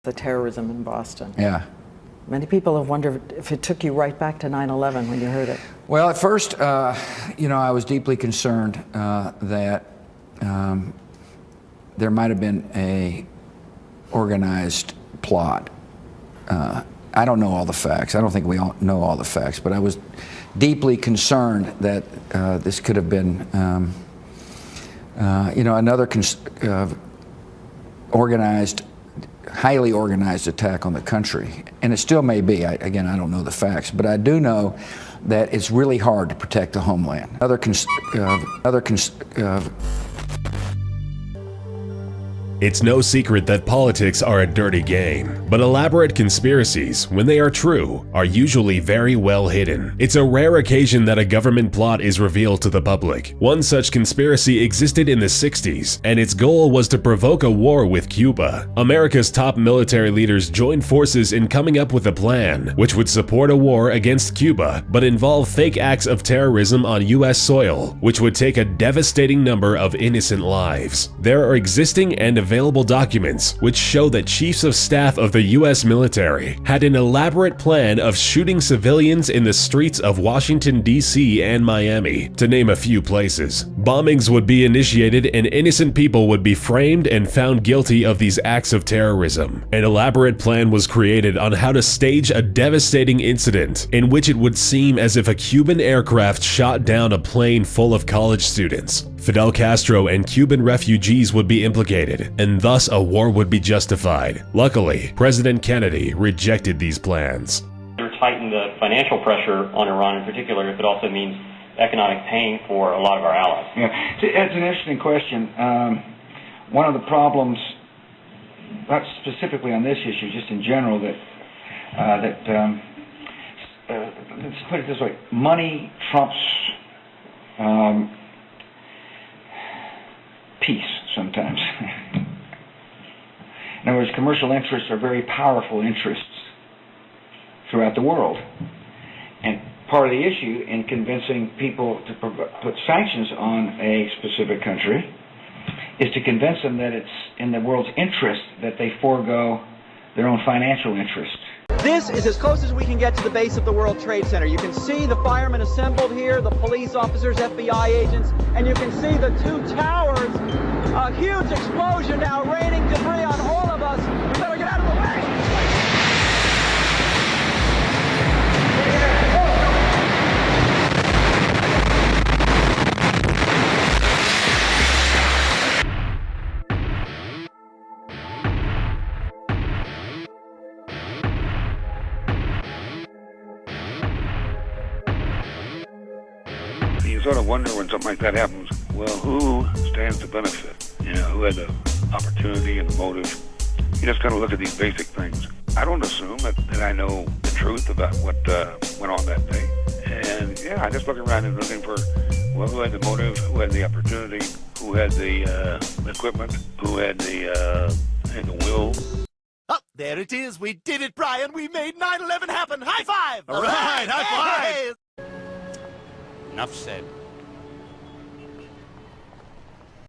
the terrorism in Boston. Yeah. Many people have wondered if it took you right back to 9/11 when you heard it. Well, at first, I was deeply concerned that there might have been a organized plot. I don't know all the facts. I don't think we all know all the facts, but I was deeply concerned that this could have been, another organized, highly organized attack on the country. And it still may be. Again, I don't know the facts, but I do know that it's really hard to protect the homeland. It's no secret that politics are a dirty game, but elaborate conspiracies, when they are true, are usually very well hidden. It's a rare occasion that a government plot is revealed to the public. One such conspiracy existed in the 60s, and its goal was to provoke a war with Cuba. America's top military leaders joined forces in coming up with a plan, which would support a war against Cuba, but involve fake acts of terrorism on US soil, which would take a devastating number of innocent lives. There are existing and available documents which show that chiefs of staff of the US military had an elaborate plan of shooting civilians in the streets of Washington, D.C. and Miami, to name a few places. Bombings would be initiated and innocent people would be framed and found guilty of these acts of terrorism. An elaborate plan was created on how to stage a devastating incident in which it would seem as if a Cuban aircraft shot down a plane full of college students. Fidel Castro and Cuban refugees would be implicated, and thus a war would be justified. Luckily, President Kennedy rejected these plans. Tighten the financial pressure on Iran in particular if it also means economic pain for a lot of our allies? Yeah, it's an interesting question. One of the problems, not specifically on this issue, just in general, let's put it this way, money trumps peace sometimes. In other words, commercial interests are very powerful interests throughout the world. And part of the issue in convincing people to put sanctions on a specific country is to convince them that it's in the world's interest that they forego their own financial interest. This is as close as we can get to the base of the World Trade Center. You can see the firemen assembled here, the police officers, FBI agents, and you can see the two towers. A huge explosion now, raining debris on all of us. We better get out of the way! You sort of wonder when something like that happens, well, who stands to benefit? Who had the opportunity and the motive? You just kind of look at these basic things. I don't assume that I know the truth about what went on that day. And yeah, I just look around and looking for, well, who had the motive, who had the opportunity, who had the equipment, who had the will. Oh, there it is. We did it, Brian. We made 9/11 happen. High five! All right, high five! Hey! Enough said.